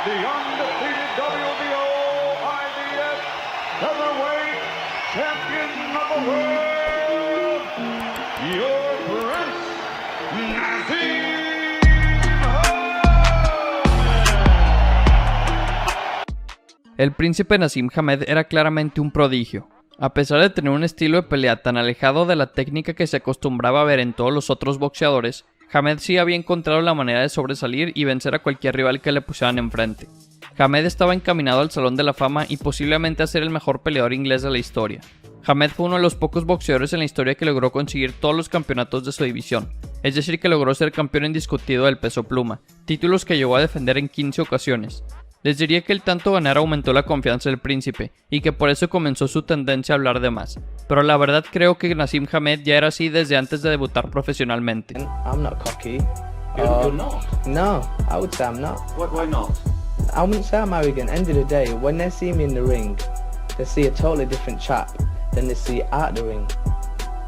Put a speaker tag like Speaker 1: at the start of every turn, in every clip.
Speaker 1: the undefeated WBO IBF Featherweight Champion of the world, your Prince Naseem.
Speaker 2: El príncipe Naseem Hamed era claramente un prodigio. A pesar de tener un estilo de pelea tan alejado de la técnica que se acostumbraba a ver en todos los otros boxeadores, Hamed sí había encontrado la manera de sobresalir y vencer a cualquier rival que le pusieran enfrente. Hamed estaba encaminado al Salón de la Fama y posiblemente a ser el mejor peleador inglés de la historia. Hamed fue uno de los pocos boxeadores en la historia que logró conseguir todos los campeonatos de su división, es decir que logró ser campeón indiscutido del peso pluma, títulos que llegó a defender en 15 ocasiones. Les diría que el tanto ganar aumentó la confianza del príncipe, y que por eso comenzó su tendencia a hablar de más, pero la verdad creo que Naseem Hamed ya era así desde antes de debutar profesionalmente.
Speaker 3: I'm not cocky.
Speaker 4: You're not?
Speaker 3: No, I would say I'm not.
Speaker 4: Why not?
Speaker 3: I wouldn't say I'm arrogant. End of the day, when they see me in the ring, they see a totally different chap than they see out the ring.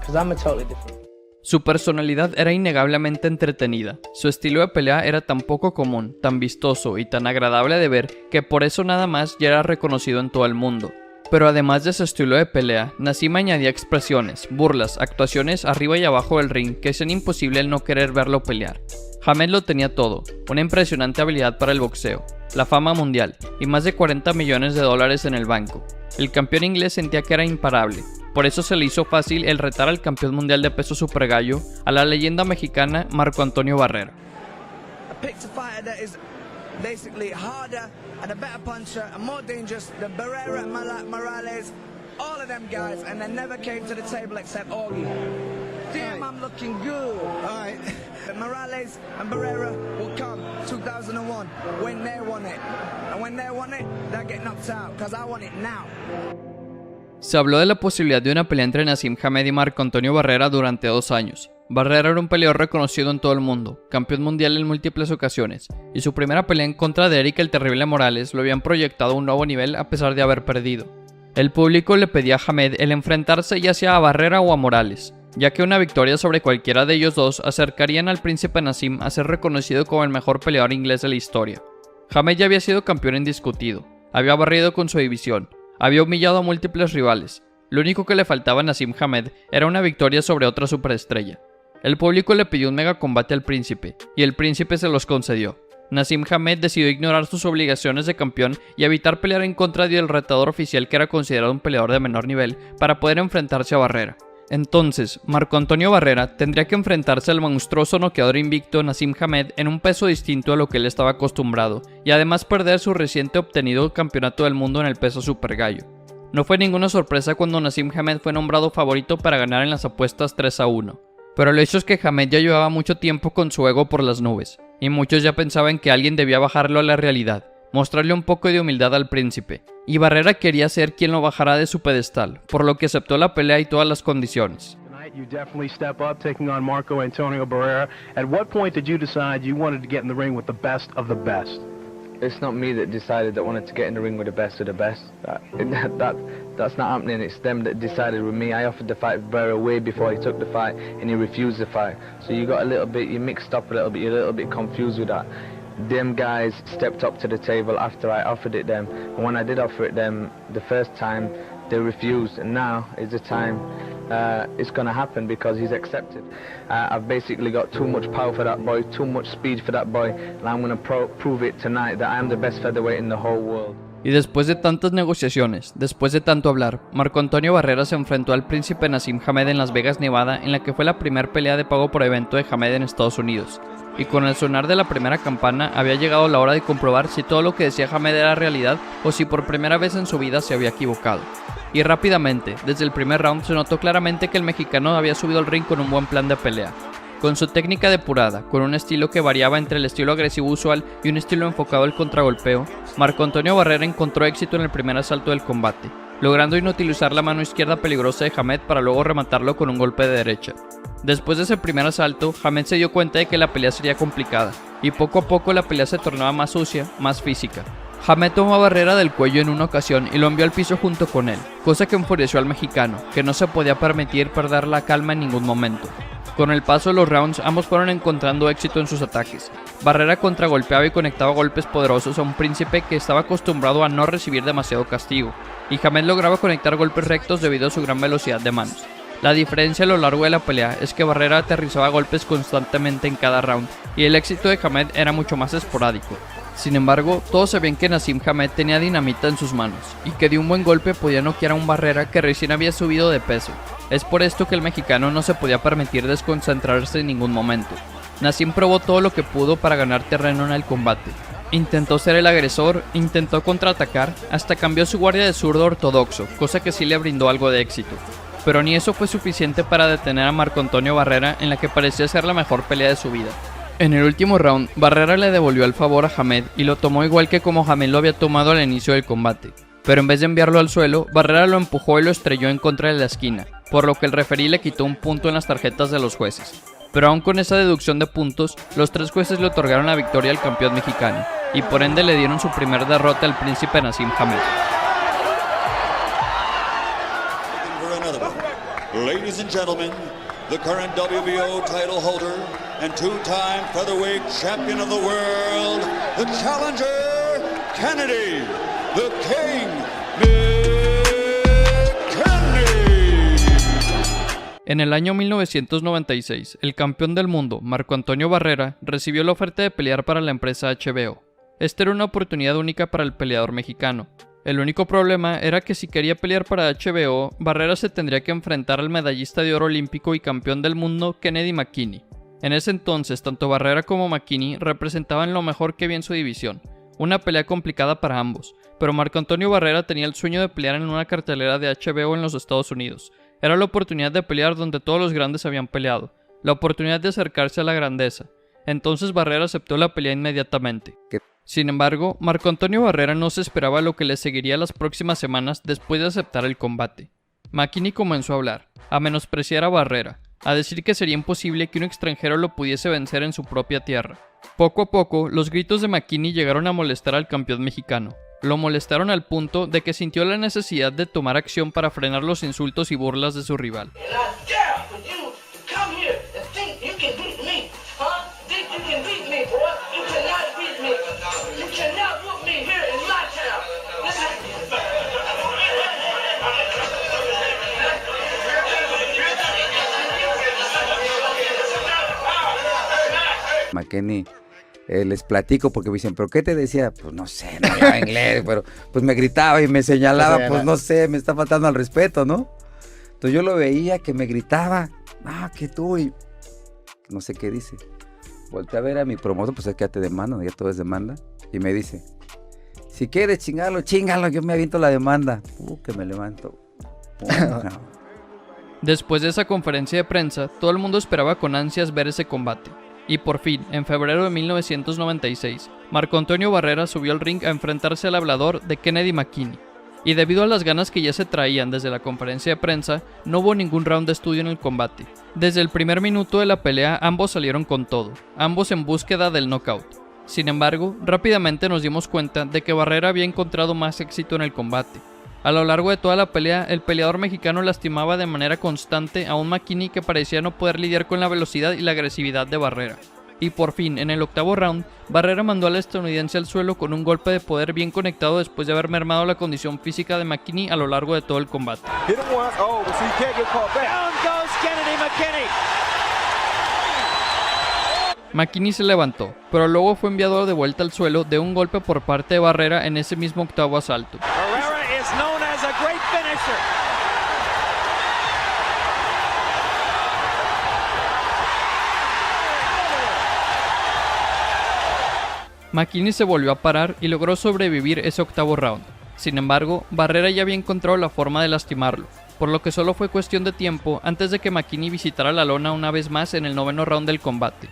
Speaker 3: Because I'm a totally different.
Speaker 2: Su personalidad era innegablemente entretenida, su estilo de pelea era tan poco común, tan vistoso y tan agradable de ver que por eso nada más ya era reconocido en todo el mundo. Pero además de su estilo de pelea, Naseem añadía expresiones, burlas, actuaciones arriba y abajo del ring que hacían imposible el no querer verlo pelear. Hamed lo tenía todo, una impresionante habilidad para el boxeo, la fama mundial y más de 40 millones de dólares en el banco. El campeón inglés sentía que era imparable, por eso se le hizo fácil el retar al campeón mundial de peso supergallo, a la leyenda mexicana Marco Antonio Barrera.
Speaker 5: Basically harder and a better puncher and more dangerous than Barrera and Morales, all of them guys, and they never came to the table except Augie. Damn, I'm looking good. All right. Morales and Barrera will come 2001 when they want it, and when they want it, they'll get knocked out because I want it now.
Speaker 2: Se habló de la posibilidad de una pelea entre Naseem Hamed y Marco Antonio Barrera durante 2 años. Barrera era un peleador reconocido en todo el mundo, campeón mundial en múltiples ocasiones, y su primera pelea en contra de Eric el Terrible Morales lo habían proyectado a un nuevo nivel a pesar de haber perdido. El público le pedía a Hamed el enfrentarse ya sea a Barrera o a Morales, ya que una victoria sobre cualquiera de ellos dos acercarían al príncipe Naseem a ser reconocido como el mejor peleador inglés de la historia. Hamed ya había sido campeón indiscutido, había barrido con su división, había humillado a múltiples rivales. Lo único que le faltaba a Naseem Hamed era una victoria sobre otra superestrella. El público le pidió un mega combate al príncipe, y el príncipe se los concedió. Naseem Hamed decidió ignorar sus obligaciones de campeón y evitar pelear en contra del retador oficial que era considerado un peleador de menor nivel para poder enfrentarse a Barrera. Entonces, Marco Antonio Barrera tendría que enfrentarse al monstruoso noqueador invicto Naseem Hamed en un peso distinto a lo que él estaba acostumbrado, y además perder su reciente obtenido campeonato del mundo en el peso supergallo. No fue ninguna sorpresa cuando Naseem Hamed fue nombrado favorito para ganar en las apuestas 3-1. Pero el hecho es que Hamed ya llevaba mucho tiempo con su ego por las nubes, y muchos ya pensaban que alguien debía bajarlo a la realidad, mostrarle un poco de humildad al príncipe, y Barrera quería ser quien lo bajara de su pedestal, por lo que aceptó la pelea y todas las condiciones.
Speaker 6: You definitely step up taking on Marco Antonio Barrera. At what point did you decide you wanted to get in the ring with the best of the best?
Speaker 3: It's not me that decided that wanted to get in the ring with the best of the best. That's not happening. It's them that decided with me. I offered the fight with Barrera way before he took the fight, and he refused the fight. So you got you mixed up a little bit. You're a little bit confused with that. Them guys stepped up to the table after I offered it them, and when I did offer it them the first time, they refused, and now is the time it's going to happen because he's accepted. I've basically got too much power for that boy, too much speed for that boy, and I'm going to prove it tonight that I am the best featherweight in the whole world.
Speaker 2: Y después de tantas negociaciones, después de tanto hablar, Marco Antonio Barrera se enfrentó al príncipe Naseem Hamed en Las Vegas, Nevada, en la que fue la primera pelea de pago por evento de Hamed en Estados Unidos. Y con el sonar de la primera campana había llegado la hora de comprobar si todo lo que decía Hamed era realidad o si por primera vez en su vida se había equivocado. Y rápidamente, desde el primer round se notó claramente que el mexicano había subido al ring con un buen plan de pelea. Con su técnica depurada, con un estilo que variaba entre el estilo agresivo usual y un estilo enfocado al contragolpeo, Marco Antonio Barrera encontró éxito en el primer asalto del combate, logrando inutilizar la mano izquierda peligrosa de Hamed para luego rematarlo con un golpe de derecha. Después de ese primer asalto, Hamed se dio cuenta de que la pelea sería complicada, y poco a poco la pelea se tornaba más sucia, más física. Hamed tomó a Barrera del cuello en una ocasión y lo envió al piso junto con él, cosa que enfureció al mexicano, que no se podía permitir perder la calma en ningún momento. Con el paso de los rounds, ambos fueron encontrando éxito en sus ataques. Barrera contragolpeaba y conectaba golpes poderosos a un príncipe que estaba acostumbrado a no recibir demasiado castigo, y Hamed lograba conectar golpes rectos debido a su gran velocidad de manos. La diferencia a lo largo de la pelea es que Barrera aterrizaba golpes constantemente en cada round, y el éxito de Hamed era mucho más esporádico. Sin embargo, todos sabían que Naseem Hamed tenía dinamita en sus manos, y que de un buen golpe podía noquear a un Barrera que recién había subido de peso. Es por esto que el mexicano no se podía permitir desconcentrarse en ningún momento. Naseem probó todo lo que pudo para ganar terreno en el combate. Intentó ser el agresor, intentó contraatacar, hasta cambió su guardia de zurdo ortodoxo, cosa que sí le brindó algo de éxito. Pero ni eso fue suficiente para detener a Marco Antonio Barrera en la que parecía ser la mejor pelea de su vida. En el último round, Barrera le devolvió el favor a Hamed y lo tomó igual que como Hamed lo había tomado al inicio del combate. Pero en vez de enviarlo al suelo, Barrera lo empujó y lo estrelló en contra de la esquina, por lo que el referí le quitó un punto en las tarjetas de los jueces. Pero aún con esa deducción de puntos, los 3 jueces le otorgaron la victoria al campeón mexicano, y por ende le dieron su primer derrota al príncipe Naseem Hamed.
Speaker 4: Ladies and gentlemen, the current WBO title holder and 2-time featherweight champion of the world, the challenger, Kennedy, the King, Nick Kennedy.
Speaker 2: En el año 1996, el campeón del mundo, Marco Antonio Barrera, recibió la oferta de pelear para la empresa HBO. Esta era una oportunidad única para el peleador mexicano. El único problema era que si quería pelear para HBO, Barrera se tendría que enfrentar al medallista de oro olímpico y campeón del mundo Kennedy McKinney. En ese entonces, tanto Barrera como McKinney representaban lo mejor que había en su división, una pelea complicada para ambos, pero Marco Antonio Barrera tenía el sueño de pelear en una cartelera de HBO en los Estados Unidos. Era la oportunidad de pelear donde todos los grandes habían peleado, la oportunidad de acercarse a la grandeza. Entonces Barrera aceptó la pelea inmediatamente. Sin embargo, Marco Antonio Barrera no se esperaba lo que le seguiría las próximas semanas después de aceptar el combate. McKinney comenzó a hablar, a menospreciar a Barrera, a decir que sería imposible que un extranjero lo pudiese vencer en su propia tierra. Poco a poco, los gritos de McKinney llegaron a molestar al campeón mexicano. Lo molestaron al punto de que sintió la necesidad de tomar acción para frenar los insultos y burlas de su rival.
Speaker 7: McKinney, les platico porque me dicen, ¿pero qué te decía? Pues no sé, no hablaba inglés, pero pues me gritaba y me señalaba, pues no sé, me está faltando al respeto, ¿no? Entonces yo lo veía que me gritaba, que tú, y no sé qué dice. Volteé a ver a mi promotor, pues es que ya te demanda, ya todo es demanda, y me dice, si quieres chingarlo, chingalo, yo me aviento la demanda. Que me levanto.
Speaker 2: Después de esa conferencia de prensa, todo el mundo esperaba con ansias ver ese combate. Y por fin, en febrero de 1996, Marco Antonio Barrera subió al ring a enfrentarse al hablador de Kennedy McKinney. Y debido a las ganas que ya se traían desde la conferencia de prensa, no hubo ningún round de estudio en el combate. Desde el primer minuto de la pelea, ambos salieron con todo, ambos en búsqueda del knockout. Sin embargo, rápidamente nos dimos cuenta de que Barrera había encontrado más éxito en el combate. A lo largo de toda la pelea, el peleador mexicano lastimaba de manera constante a un McKinney que parecía no poder lidiar con la velocidad y la agresividad de Barrera. Y por fin, en el octavo round, Barrera mandó al estadounidense al suelo con un golpe de poder bien conectado después de haber mermado la condición física de McKinney a lo largo de todo el combate. McKinney se levantó, pero luego fue enviado de vuelta al suelo de un golpe por parte de Barrera en ese mismo octavo asalto. McKinney se volvió a parar y logró sobrevivir ese octavo round. Sin embargo, Barrera ya había encontrado la forma de lastimarlo, por lo que solo fue cuestión de tiempo antes de que McKinney visitara la lona una vez más en el noveno round del combate.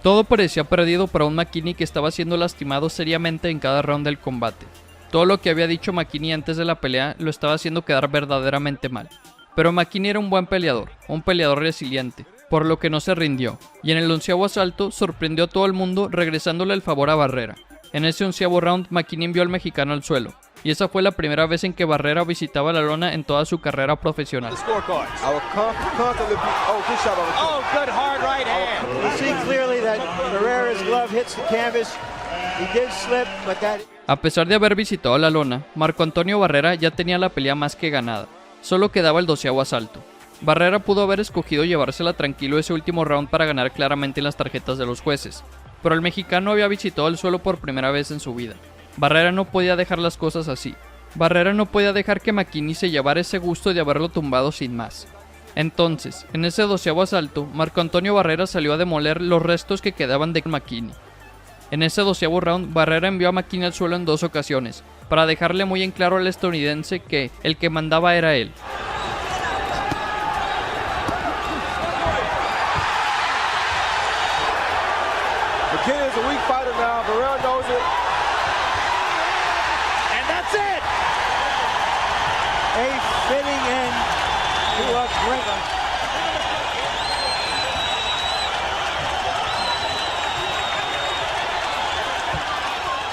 Speaker 2: Todo parecía perdido para un McKinney que estaba siendo lastimado seriamente en cada round del combate. Todo lo que había dicho McKinney antes de la pelea lo estaba haciendo quedar verdaderamente mal. Pero McKinney era un buen peleador, un peleador resiliente. por lo que no se rindió, y en el 11º asalto sorprendió a todo el mundo regresándole el favor a Barrera. En ese 11º round, McKinney envió al mexicano al suelo, y esa fue la primera vez en que Barrera visitaba la lona en toda su carrera profesional. A pesar de haber visitado la lona, Marco Antonio Barrera ya tenía la pelea más que ganada, solo quedaba el 12º asalto. Barrera pudo haber escogido llevársela tranquilo ese último round para ganar claramente en las tarjetas de los jueces, pero el mexicano había visitado el suelo por primera vez en su vida. Barrera no podía dejar las cosas así. Barrera no podía dejar que McKinney se llevara ese gusto de haberlo tumbado sin más. Entonces, en ese 12º asalto, Marco Antonio Barrera salió a demoler los restos que quedaban de McKinney. En ese 12º round, Barrera envió a McKinney al suelo en 2 ocasiones, para dejarle muy en claro al estadounidense que el que mandaba era él.
Speaker 8: McKinney is a weak fighter now. Barrera knows it. And that's it! A fitting end to a great...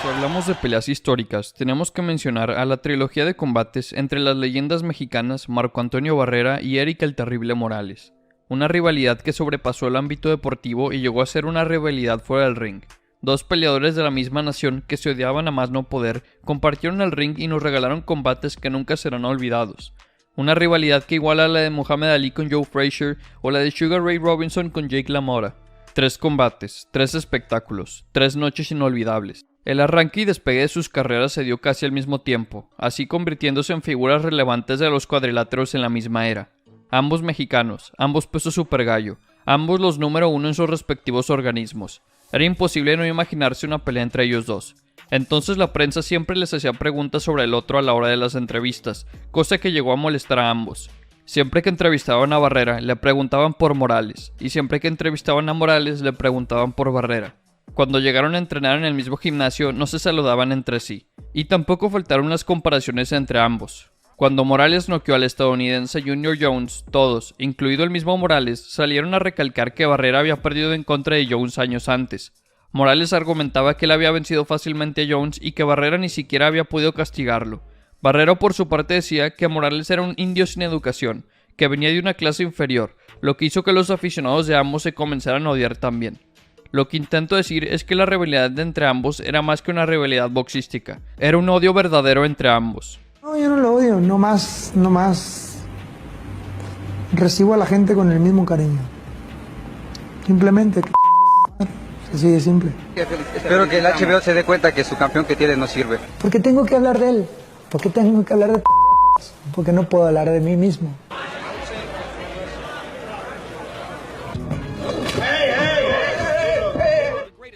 Speaker 2: Si hablamos de peleas históricas, tenemos que mencionar a la trilogía de combates entre las leyendas mexicanas Marco Antonio Barrera y Eric el Terrible Morales. Una rivalidad que sobrepasó el ámbito deportivo y llegó a ser una rivalidad fuera del ring. Dos peleadores de la misma nación que se odiaban a más no poder, compartieron el ring y nos regalaron combates que nunca serán olvidados. Una rivalidad que iguala a la de Muhammad Ali con Joe Frazier o la de Sugar Ray Robinson con Jake LaMotta. 3 combates, 3 espectáculos, 3 noches inolvidables. El arranque y despegue de sus carreras se dio casi al mismo tiempo, así convirtiéndose en figuras relevantes de los cuadriláteros en la misma era. Ambos mexicanos, ambos peso super gallo, ambos los número 1 en sus respectivos organismos. Era imposible no imaginarse una pelea entre ellos dos. Entonces la prensa siempre les hacía preguntas sobre el otro a la hora de las entrevistas, cosa que llegó a molestar a ambos. Siempre que entrevistaban a Barrera, le preguntaban por Morales, y siempre que entrevistaban a Morales, le preguntaban por Barrera. Cuando llegaron a entrenar en el mismo gimnasio, no se saludaban entre sí, y tampoco faltaron las comparaciones entre ambos. Cuando Morales noqueó al estadounidense Junior Jones, todos, incluido el mismo Morales, salieron a recalcar que Barrera había perdido en contra de Jones años antes. Morales argumentaba que él había vencido fácilmente a Jones y que Barrera ni siquiera había podido castigarlo. Barrera por su parte decía que Morales era un indio sin educación, que venía de una clase inferior, lo que hizo que los aficionados de ambos se comenzaran a odiar también. Lo que intento decir es que la rivalidad de entre ambos era más que una rivalidad boxística, era un odio verdadero entre ambos.
Speaker 9: No, yo no lo odio, no más recibo a la gente con el mismo cariño. Simplemente así de simple.
Speaker 10: Espero que el HBO se dé cuenta que su campeón que tiene no sirve.
Speaker 9: Porque tengo que hablar de él, porque tengo que hablar de porque no puedo hablar de mí mismo.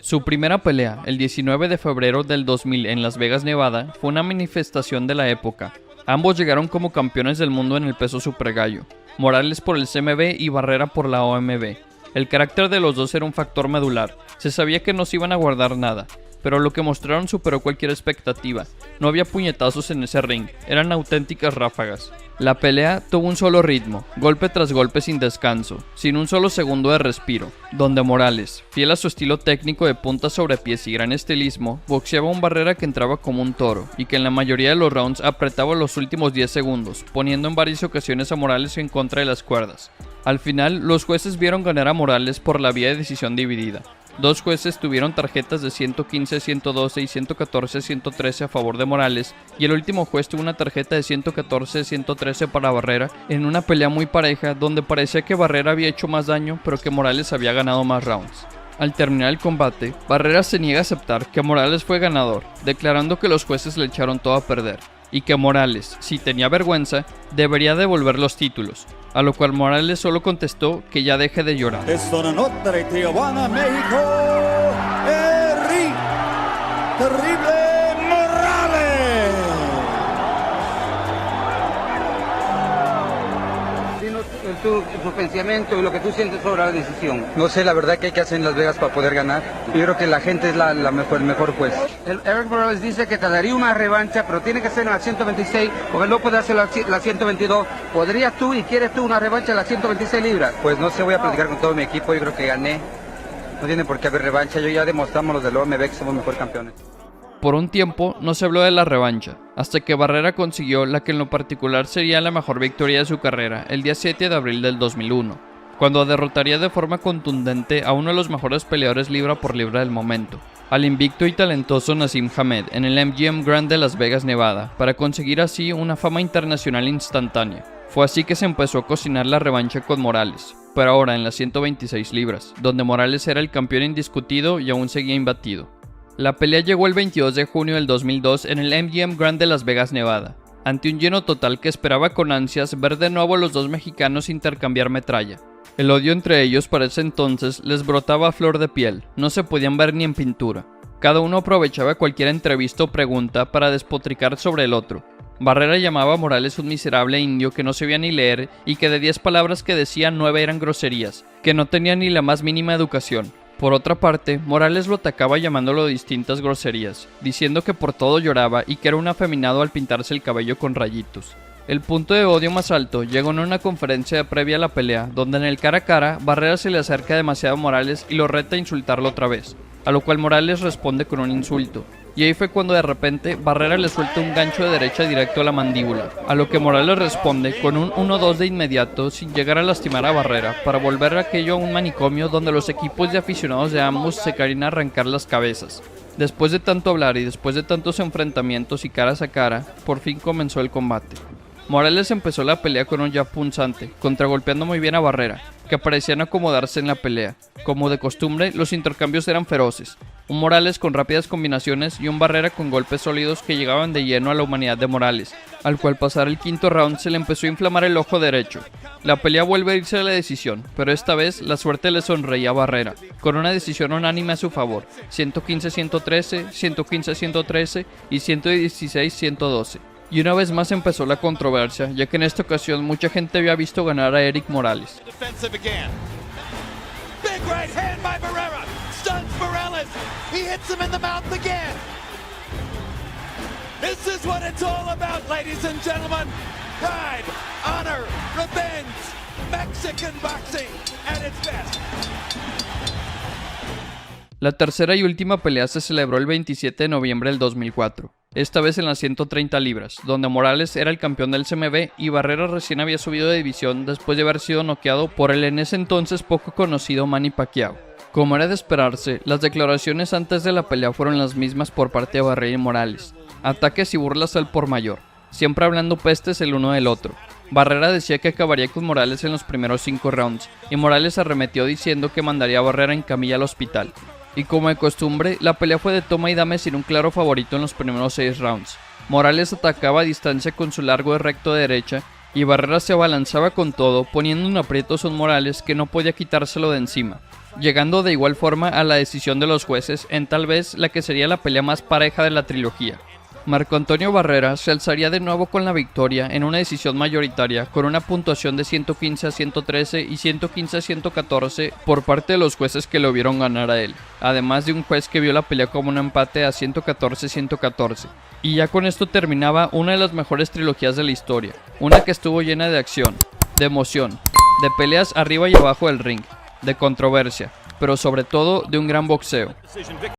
Speaker 2: Su primera pelea, el 19 de febrero del 2000 en Las Vegas, Nevada, fue una manifestación de la época. Ambos llegaron como campeones del mundo en el peso super gallo, Morales por el CMB y Barrera por la OMB. El carácter de los dos era un factor medular, se sabía que no se iban a guardar nada, pero lo que mostraron superó cualquier expectativa. No había puñetazos en ese ring, eran auténticas ráfagas. La pelea tuvo un solo ritmo, golpe tras golpe sin descanso, sin un solo segundo de respiro, donde Morales, fiel a su estilo técnico de puntas sobre pies y gran estilismo, boxeaba a un Barrera que entraba como un toro, y que en la mayoría de los rounds apretaba los últimos 10 segundos, poniendo en varias ocasiones a Morales en contra de las cuerdas. Al final, los jueces vieron ganar a Morales por la vía de decisión dividida. 2 jueces tuvieron tarjetas de 115, 112 y 114, 113 a favor de Morales, y el último juez tuvo una tarjeta de 114, 113 para Barrera, en una pelea muy pareja donde parecía que Barrera había hecho más daño, pero que Morales había ganado más rounds. Al terminar el combate, Barrera se niega a aceptar que Morales fue ganador, declarando que los jueces le echaron todo a perder, y que Morales, si tenía vergüenza, debería devolver los títulos. A lo cual Morales solo contestó que ya deje de llorar.
Speaker 4: Es una nota de Tijuana, México, Eric Terrible Morales.
Speaker 10: tu pensamiento y lo que tú sientes sobre la decisión. No sé, la verdad que hay que hacer en Las Vegas para poder ganar. Yo creo que la gente es el mejor juez. Eric Morales dice que te daría una revancha, pero tiene que ser en la 126, porque no puede hacer la 122. ¿Podrías tú y quieres tú una revancha en las 126 libras? Pues no sé, voy a platicar con todo mi equipo, yo creo que gané. No tiene por qué haber revancha, yo ya demostramos los del OMB que somos mejores campeones.
Speaker 2: Por un tiempo no se habló de la revancha, hasta que Barrera consiguió la que en lo particular sería la mejor victoria de su carrera el día 7 de abril del 2001, cuando derrotaría de forma contundente a uno de los mejores peleadores libra por libra del momento, al invicto y talentoso Naseem Hamed en el MGM Grand de Las Vegas, Nevada, para conseguir así una fama internacional instantánea. Fue así que se empezó a cocinar la revancha con Morales, pero ahora en las 126 libras, donde Morales era el campeón indiscutido y aún seguía imbatido. La pelea llegó el 22 de junio del 2002 en el MGM Grand de Las Vegas, Nevada, ante un lleno total que esperaba con ansias ver de nuevo a los dos mexicanos intercambiar metralla. El odio entre ellos para ese entonces les brotaba a flor de piel, no se podían ver ni en pintura. Cada uno aprovechaba cualquier entrevista o pregunta para despotricar sobre el otro. Barrera llamaba a Morales un miserable indio que no sabía ni leer y que de 10 palabras que decía 9 eran groserías, que no tenía ni la más mínima educación. Por otra parte, Morales lo atacaba llamándolo distintas groserías, diciendo que por todo lloraba y que era un afeminado al pintarse el cabello con rayitos. El punto de odio más alto llegó en una conferencia previa a la pelea, donde en el cara a cara, Barrera se le acerca demasiado a Morales y lo reta a insultarlo otra vez, a lo cual Morales responde con un insulto. Y ahí fue cuando de repente Barrera le suelta un gancho de derecha directo a la mandíbula, a lo que Morales responde con un 1-2 de inmediato sin llegar a lastimar a Barrera, para volver aquello a un manicomio donde los equipos de aficionados de ambos se querían arrancar las cabezas. Después de tanto hablar y después de tantos enfrentamientos y caras a cara, por fin comenzó el combate. Morales empezó la pelea con un jab punzante, contragolpeando muy bien a Barrera, que parecían acomodarse en la pelea. Como de costumbre, los intercambios eran feroces. Un Morales con rápidas combinaciones y un Barrera con golpes sólidos que llegaban de lleno a la humanidad de Morales, al cual pasar el quinto round se le empezó a inflamar el ojo derecho. La pelea vuelve a irse a la decisión, pero esta vez la suerte le sonreía a Barrera, con una decisión unánime a su favor, 115-113, 115-113 y 116-112. Y una vez más empezó la controversia, ya que en esta ocasión mucha gente había visto ganar a Eric Morales.
Speaker 8: This is what it's all about, ladies and gentlemen. Pride, honor, revenge, Mexican boxing at its best.
Speaker 2: La tercera y última pelea se celebró el 27 de noviembre del 2004, esta vez en las 130 libras, donde Morales era el campeón del CMB y Barrera recién había subido de división después de haber sido noqueado por el en ese entonces poco conocido Manny Pacquiao. Como era de esperarse, las declaraciones antes de la pelea fueron las mismas por parte de Barrera y Morales. Ataques y burlas al por mayor, siempre hablando pestes el uno del otro. Barrera decía que acabaría con Morales en los primeros 5 rounds, y Morales arremetió diciendo que mandaría a Barrera en camilla al hospital. Y como de costumbre, la pelea fue de toma y dame sin un claro favorito en los primeros 6 rounds. Morales atacaba a distancia con su largo y recto de derecha, y Barrera se abalanzaba con todo, poniendo en aprietos a un Morales que no podía quitárselo de encima, llegando de igual forma a la decisión de los jueces en tal vez la que sería la pelea más pareja de la trilogía. Marco Antonio Barrera se alzaría de nuevo con la victoria en una decisión mayoritaria con una puntuación de 115-113 y 115-114 por parte de los jueces que lo vieron ganar a él, además de un juez que vio la pelea como un empate a 114-114. Y ya con esto terminaba una de las mejores trilogías de la historia, una que estuvo llena de acción, de emoción, de peleas arriba y abajo del ring, de controversia, pero sobre todo de un gran boxeo.